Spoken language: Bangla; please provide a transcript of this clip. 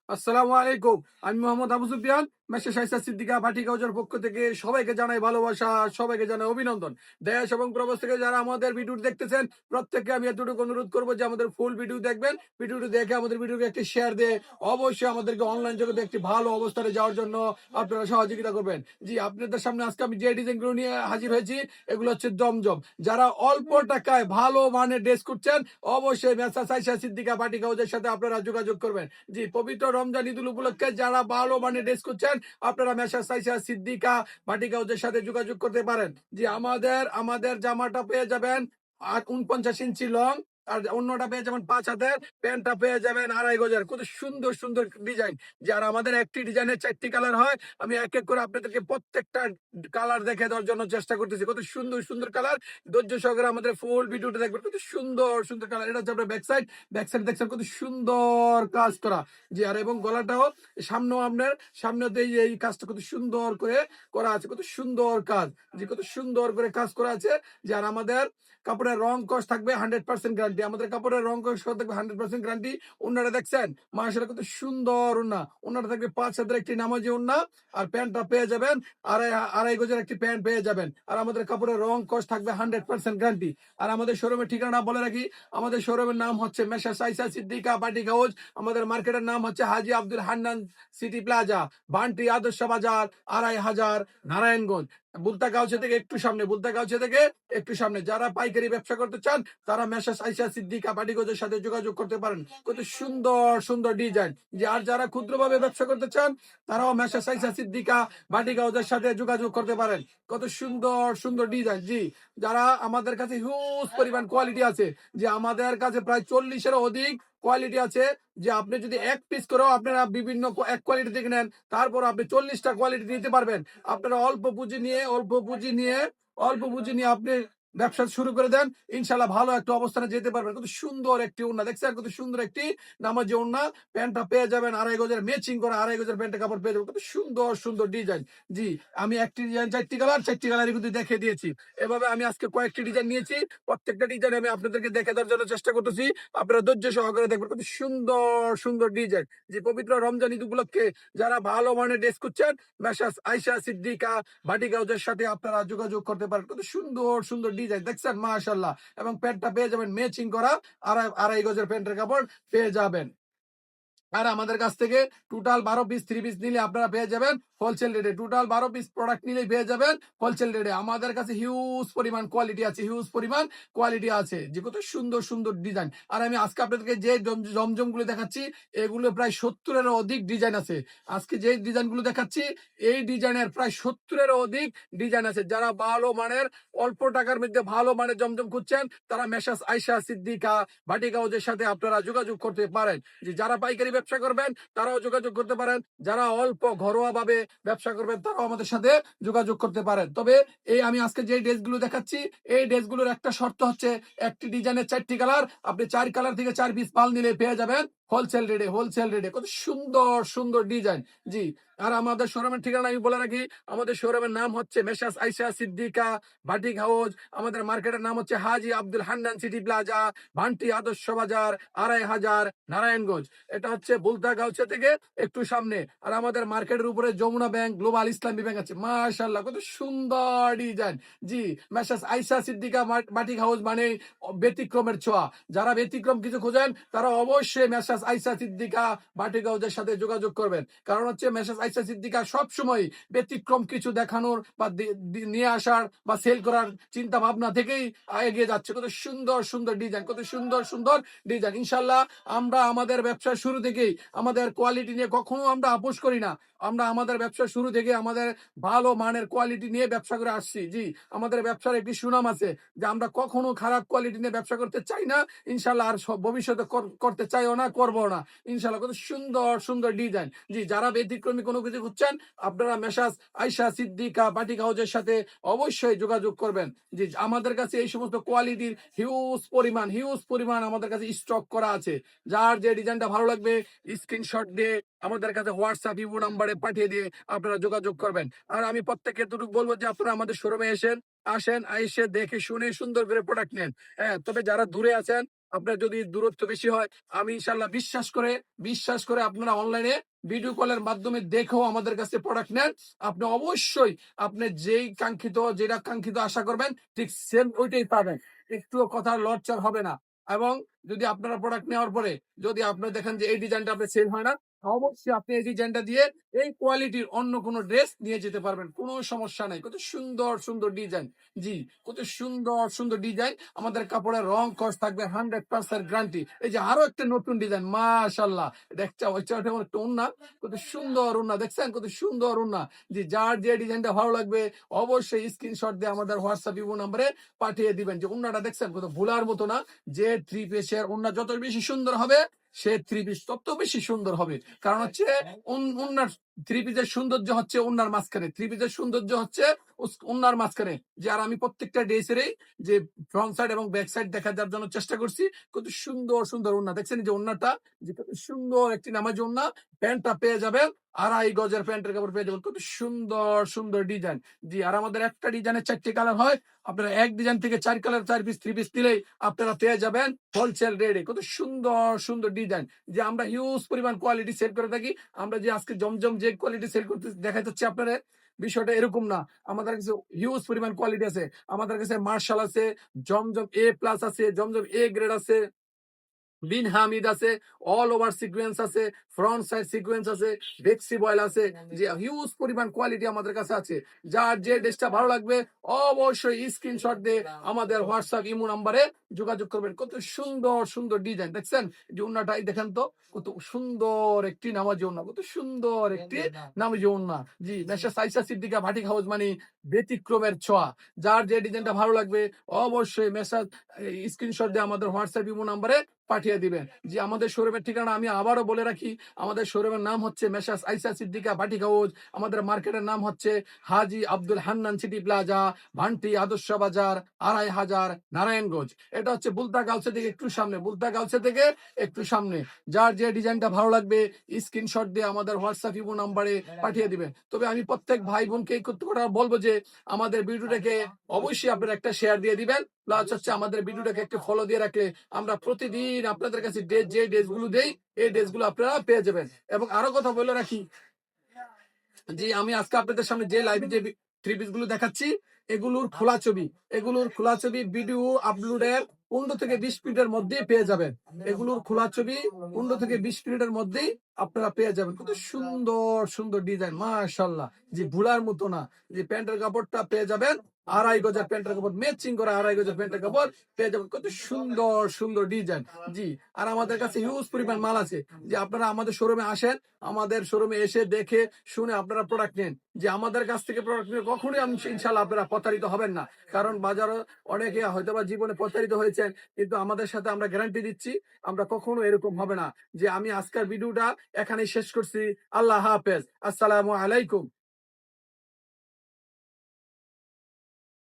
আসসালামু আলাইকুম। আমি মোহাম্মদ আবু সুফিয়ান। মেসেজ শাইসা সিদ্দিকা বাটিক হাউজের পক্ষ থেকে সবাইকে জানাই ভালোবাসা, সবাইকে জানাই অভিনন্দন। দেশ এবং প্রবাস থেকে যারা আমাদের ভিডিও দেখতেছেন, প্রত্যেককে আমি এতটুকু অনুরোধ করবো যে আমাদের ফুল ভিডিও দেখবেন। ভিডিওটি দেখে আমাদের ভিডিওকে একটি শেয়ার দিয়ে অবশ্যই আমাদেরকে অনলাইন জগতে একটি ভালো অবস্থানে যাওয়ার জন্য আপনারা সহযোগিতা করবেন। জি, আপনাদের সামনে আজকে আমি যে ডিজাইনগুলো নিয়ে হাজির হয়েছি, এগুলো হচ্ছে জমজম। যারা অল্প টাকায় ভালো মানের ড্রেস করছেন, অবশ্যই মেসেজ শাইসা সিদ্দিকা বাটিক হাউজের সাথে আপনারা যোগাযোগ করবেন। জি, পবিত্র রমজান ঈদুল উপলক্ষে যারা ভালো মানে ড্রেস করছেন, আপনারা মেসা সাইসা সিদ্দিকা বাটিক হাউসের সাথে যোগাযোগ করতে পারেন। জি, আমাদের জামাটা পেয়ে যাবেন 49 ইঞ্চি লং, আর অন্যটা পেয়ে যাবেন 5 হাতের, প্যান্টটা পেয়ে যাবেন 2.5 গজের। কত সুন্দর সুন্দর ডিজাইন। যার আমাদের একটি ডিজাইনের 4টি কালার হয়, আমি এক এক করে আপনাদেরকে প্রত্যেকটা কালার দেখে দেওয়ার জন্য চেষ্টা করতেছি। কত সুন্দর সুন্দর কালার, ধৈর্য সহকারে আমাদের ফুল ভিডিওটা দেখবেন। কত সুন্দর সুন্দর কালার। এটা হচ্ছে আপনার ব্যাক সাইড দেখছেন কত সুন্দর কাজ করা। জি, আর এবং গলাটাও সামনেও আপনার সামনেতে এই কাজটা কত সুন্দর করে করা আছে, কত সুন্দর কাজ। জি, কত সুন্দর করে কাজ করা আছে। যে আর আমাদের কাপড়ের রং কস থাকবে 100% গ্যারান্টি। আমাদের কাপড়ের রং কস থাকবে 100% গ্যারান্টি। ওনারা দেখছেন মাশাআল্লাহ কত সুন্দর ওন্না। ওনারা থাকবে 5 হাতের একটি নামাজি ওন্না, আর প্যান্টটা পেয়ে যাবেন আড়াই গজের একটি প্যান্ট পেয়ে যাবেন। আর আমাদের কাপড়ের রং কস থাকবে 100% গ্যারান্টি। আর আমাদের শোরুমের ঠিকানা বলে রাখি, আমাদের শোরুমের নাম হচ্ছে মেসা সাইসা সিদ্দিকা বাটিক হাউস। আমাদের মার্কেটের নাম হচ্ছে হাজি আব্দুল হান্নান সিটি প্লাজা, বান্টি আদর্শ বাজার, 2.5 হাজার, নারায়ণগঞ্জ। বুলতা গাউছে থেকে একটু সামনে। যারা পাইকারি ব্যবসা করতে চান, তারা মেসাস আইসা সিদ্দিকা বাটিগঞ্জের সাথে যোগাযোগ করতে পারেন। কত সুন্দর সুন্দর ডিজাইন। যে আর যারা ক্ষুদ্রভাবে ব্যবসা করতে চান, তারাও মেসাস আইসা সিদ্দিকা বাটিগঞ্জের সাথে যোগাযোগ করতে পারেন। কত সুন্দর সুন্দর ডিজাইন। জি, যারা আমাদের কাছে হিউজ পরিমাণ কোয়ালিটি আছে, যে আমাদের কাছে প্রায় 40-এরও অধিক কোয়ালিটি আছে। যে আপনি যদি এক পিস করেও আপনারা বিভিন্ন এক কোয়ালিটি থেকে নেন, তারপর আপনি 40টা কোয়ালিটি নিতে পারবেন। আপনারা অল্প পুঁজি নিয়ে আপনি ব্যবসা শুরু করে দেন, ইনশাল্লাহ ভালো একটা অবস্থানে যেতে পারবেন। কত সুন্দর একটি ওড়না দেখছেন, কত সুন্দর একটি নামাজি ওড়না। প্যান্টটা পেয়ে যাবেন 2.5 গজের, ম্যাচিং করা 2.5 গজের প্যান্টের কাপড় পেয়ে যাবেন। কত সুন্দর সুন্দর ডিজাইন। জি, আমি একটি ডিজাইন 4টি কালারই কিন্তু দেখে দিয়েছি। এভাবে আমি আজকে কয়েকটি ডিজাইন নিয়েছি। প্রত্যেকটা ডিজাইন আমি আপনাদেরকে দেখে দেওয়ার জন্য চেষ্টা করতেছি। আপনারা ধৈর্য সহকারে দেখবেন। কত সুন্দর সুন্দর ডিজাইন। যে পবিত্র রমজান ঈদ উপলক্ষে যারা ভালো মানের ড্রেস করছেন, মেসাস আয়শা সিদ্দিকা বাটিক হাউসের সাথে আপনারা যোগাযোগ করতে পারেন। কত সুন্দর সুন্দর ডিজাইন দেখছেন মাশাআল্লাহ। এবং প্যান্টটা পেয়ে যাবেন ম্যাচিং করা, আড়াই গজের প্যান্টের কাপড় পেয়ে যাবেন। আর আমাদের কাছ থেকে টোটাল 12 পিস 3 পিস নিলে আপনারা পেয়ে যাবেন হোলসেল রেটে। টোটাল 12 পিস প্রোডাক্ট নিলেই পেয়ে যাবেন হোলসেল রেটে। আমাদের কাছে হিউজ পরিমাণ কোয়ালিটি আছে, যে কত সুন্দর সুন্দর ডিজাইন। আর আমি আজকে আপনাদেরকে যে জমজম গুলো দেখাচ্ছি, এগুলো প্রায় 70-এরও অধিক ডিজাইন আছে। আজকে যে ডিজাইনগুলো দেখাচ্ছি, এই ডিজাইনের প্রায় 70-এরও অধিক ডিজাইন আছে। যারা ভালো মানের অল্প টাকার মধ্যে ভালো মানের জমজম খুঁজছেন, তারা মেসাস আয়শা সিদ্দিকা বাটিক হাউসের সাথে আপনারা যোগাযোগ করতে পারেন। যে যারা পাইকারি ব্যবসা করবেন, তারাও যোগাযোগ করতে পারেন। যারা অল্প ঘরোয়া ভাবে ব্যবসা করবেন, তারাও আমাদের সাথে যোগাযোগ করতে পারেন। তবে এই আমি আজকে যে ড্রেসগুলো দেখাচ্ছি, এই ড্রেসগুলোর একটা শর্ত হচ্ছে, একটি ডিজাইনের 4টি কালার, আপনি 4 কালার থেকে 4 পিস মাল নিলে পেয়ে যাবেন হোলসেল রেটে। কত সুন্দর সুন্দর ডিজাইন। জি, আর আমাদের শোরুমের ঠিকানা আমি বলে রাখি, আমাদের শোরুমের নাম হচ্ছে Messrs Ayesha Siddiqa batik house. আমাদের মার্কেটের নাম হচ্ছে হাজি আব্দুল হান্নান সিটি প্লাজা, ভান্টি আদর্শ বাজার, 2.5 হাজার, নারায়ণগঞ্জ। এটা হচ্ছে বুলতা গাউছে থেকে একটু সামনে। আর আমাদের মার্কেটের উপরে Jamuna bank, global Islami bank আছে। মাশাআল্লাহ কত সুন্দর ডিজাইন। জি, messrs Ayesha Siddiqa batik house মানে ব্যতিক্রমের ছোঁয়া। যারা ব্যতিক্রম কিছু খোঁজেন, তারা অবশ্যই মেসাস আয়শা সিদ্দিকা বাটিক হাউসের সাথে যোগাযোগ করবেন। কারণ হচ্ছে মেসাস আয়শা সিদ্দিকা সবসময় ব্যতিক্রম কিছু দেখানোর বা নিয়ে আসার বা সেল করার চিন্তা ভাবনা থেকেই এগিয়ে যাচ্ছে। কত সুন্দর সুন্দর ডিজাইন, কত সুন্দর সুন্দর ডিজাইন। ইনশাল্লাহ আমরা আমাদের ব্যবসার শুরু থেকেই আমাদের কোয়ালিটি নিয়ে কখনো আমরা আপোষ করি না। আমরা আমাদের ব্যবসার শুরু থেকে আমাদের ভালো মানের কোয়ালিটি নিয়ে ব্যবসা করে আসছি। জি, আমাদের ব্যবসার একটি সুনাম আছে, যে আমরা কখনো খারাপ কোয়ালিটি নিয়ে ব্যবসা করতে চাই না। ইনশাল্লাহ আর ভবিষ্যতে করতে চাইও না, করবো না ইনশাল্লাহ। কত সুন্দর সুন্দর ডিজাইন। জি, যারা ব্যতিক্রমী কোনো কিছু খুঁজছেন, আপনারা মেসাস আয়শা সিদ্দিকা বাটিক হাউসের সাথে অবশ্যই যোগাযোগ করবেন। জি, আমাদের কাছে এই সমস্ত কোয়ালিটির হিউজ পরিমাণ আমাদের কাছে স্টক করা আছে। যার যে ডিজাইনটা ভালো লাগবে, স্ক্রিনশট দিয়ে আমাদের কাছে হোয়াটসঅ্যাপ ইমো নাম্বারে পাঠিয়ে দিয়ে আপনারা যোগাযোগ করবেন। আর আমি প্রত্যেককে এতটুকু বলবো যে আপনারা আমাদের শোরুমে আসেন, এসে দেখে শুনে সুন্দর করে প্রোডাক্ট নেন। হ্যাঁ, তবে যারা দূরে আছেন, আপনার যদি দূরত্ব বেশি হয়, আমি ইনশাআল্লাহ বিশ্বাস করে আপনারা অনলাইনে ভিডিও কলের মাধ্যমে দেখেও আমাদের কাছে প্রোডাক্ট নেন। আপনি অবশ্যই আপনি যেটা কাঙ্ক্ষিত আশা করবেন ঠিক সেম ওইটাই পাবেন। একটুও কথা লরচর হবে না। এবং যদি আপনারা প্রোডাক্ট নেওয়ার পরে যদি আপনারা দেখেন যে এই ডিজাইনটা আপনার সেল হয় না, অবশ্যই আপনি এই ডিজাইনটা দিয়ে এই কোয়ালিটির অন্য কোনো ড্রেস নিয়ে যেতে পারবেন। কোনো সমস্যা নাই। কত সুন্দর, সুন্দর ডিজাইন। জি, কত সুন্দর, সুন্দর ডিজাইন। আমাদের কাপড়ের রং কস থাকবে 100% গ্যারান্টি। এই যে আরো একটা নতুন ডিজাইন মাশাআল্লাহ। ওইটা একটা ওন্না। কত সুন্দর ওন্না দেখছেন? কত সুন্দর ওন্না। জি, যার যে ডিজাইনটা ভালো লাগবে অবশ্যই স্ক্রিনশট দিয়ে আমাদের WhatsApp ইমো নম্বরে পাঠিয়ে দিবেন। যে ওন্নাটা দেখছেন কত ভোলার মতো না। যে থ্রি পিসের ওন্না যত বেশি সুন্দর হবে সে থ্রি পিস তত বেশি সুন্দর হবে। কারণ হচ্ছে ওন্নার থ্রি পিসের সৌন্দর্য হচ্ছে ওন্নার মাঝখানে। থ্রি পিসের সৌন্দর্য হচ্ছে ওন্নার মাঝখানে। যে আর আমি প্রত্যেকটা ড্রেসেরই যে ফ্রন্ট সাইড এবং ব্যাক সাইড দেখা যাওয়ার জন্য চেষ্টা করছি। কত সুন্দর, সুন্দর ওন্না। দেখছেন যে ওন্নাটা যে কত সুন্দর একটি নামাজি ওন্না। প্যান্টটা পেয়ে যাবেন 2.5 গজের প্যান্টের কাপড় পেয়ে যাবেন। কত সুন্দর, সুন্দর ডিজাইন। জি, আর আমাদের একটা ডিজাইনের 4 টি কালার হয়। আপনারা এক ডিজাইন থেকে 4 কালার 4 পিস 3 পিস নিলেই আপনারা পেয়ে যাবেন হোলসেল রেটে। কত সুন্দর, সুন্দর ডিজাইন। যে আমরা হিউজ পরিমাণ কোয়ালিটি সেল করে থাকি। আমরা যে আজকে জমজম যে কোয়ালিটি সেল করতে দেখাইতেছি আপনারে, বিষয়টা এরকম না। আমাদের কাছে হিউজ পরিমাণ কোয়ালিটি আছে। আমাদের কাছে মার্শাল আছে, জমজম এ প্লাস আছে, জমজম এ গ্রেড আছে, বিন হামিদ আছে, অল ওভার সিকোয়েন্স আছে, ফ্রন্ট সাইড সিকোয়েন্স আছে, ভেক্সি বয়েল আছে। যে হিউজ পরিমাণ কোয়ালিটি আমাদের কাছে আছে। যার যে ড্রেসটা ভালো লাগবে অবশ্যই স্ক্রিনশট দিয়ে আমাদের হোয়াটসঅ্যাপ ইমো নাম্বারে যোগাযোগ করবেন। কত সুন্দর, সুন্দর ডিজাইন দেখছেন? যে ওন্নাটাই দেখেন তো কত সুন্দর একটি নামাজি ওন্না, কত সুন্দর একটি নামাজি ওন্না। জি, মেসা সাইসা সিদ্দিকা ভাটিক হাউস মানে ব্যতিক্রমের ছোঁয়া। যার যে ডিজাইনটা ভালো লাগবে অবশ্যই মেসা স্ক্রিনশট দিয়ে আমাদের হোয়াটসঅ্যাপ ইমো নাম্বারে পাঠিয়ে দিবেন। যে আমাদের শোরুমের ঠিকানা আমি আবারও বলে রাখি, আমাদের শোরুমের নাম হচ্ছে মেসার্স আইসা সিদ্দিকা বাটিক হাউস। আমাদের মার্কেটের নাম হচ্ছে হাজী আব্দুল হান্নান সিটি প্লাজা, ভান্টি আদর্শ বাজার, 2500 নারায়ণগঞ্জ। এটা হচ্ছে বুলতা গাউসে থেকে একটু সামনে, বুলতা গাউসে থেকে একটু সামনে। যার যে ডিজাইনটা ভালো লাগবে স্ক্রিনশট দিয়ে আমাদের হোয়াটসঅ্যাপ ইমো নাম্বারে পাঠিয়ে দিবেন। তবে আমি প্রত্যেক ভাই বোনকে এই কথা বলবো যে আমাদের ভিডিওটাকে অবশ্যই আপনারা একটা শেয়ার দিয়ে দিবেন। প্লাস হচ্ছে আমাদের ভিডিওটাকে একটু ফলো দিয়ে রাখলে আমরা প্রতিদিন আপনাদের কাছে যে ড্রেসগুলো দেই এই ড্রেসগুলো আপনারা পেয়ে যাবেন। এবং আরো কথা বলে রাখি, জি, আমি আজকে আপনাদের সামনে যে লাইভে যে থ্রি পিস গুলো দেখাচ্ছি এগুলোর খোলা ছবি ভিডিও আপলোডের 15 থেকে 20 মিনিটের মধ্যেই পেয়ে যাবেন। এগুলোর খোলা ছবি 15 থেকে 20 মিনিটের মধ্যেই আপনারা পেয়ে যাবেন। কত সুন্দর, সুন্দর ডিজাইন মাশাআল্লাহ। জি, ভুলার মতো না। যে প্যান্টের কাপড়টা পেয়ে যাবেন 2.5 গজের প্যান্টের কাপড় ম্যাচিং করা 2.5 গজের প্যান্টের কাপড় পেয়ে যাবেন। কত সুন্দর, সুন্দর ডিজাইন। জি, আর আমাদের কাছে হিউজ পরিমাণ মাল আছে। যে আপনারা আমাদের শোরুমে আসেন, আমাদের শোরুমে এসে দেখে শুনে আপনারা প্রোডাক্ট নেন। যে আমাদের কাছ থেকে প্রোডাক্ট নিয়ে কখনোই আমি ইনশাল্লাহ আপনারা প্রতারিত হবেন না। কারণ বাজারে অনেকে হয়তোবা জীবনে প্রতারিত হয়েছেন, কিন্তু আমাদের সাথে আমরা গ্যারান্টি দিচ্ছি আমরা কখনো এরকম হবে না। যে আমি আজকের ভিডিওটা এখানেই শেষ করছি। আল্লাহ হাফেজ, আসসালামু আলাইকুম।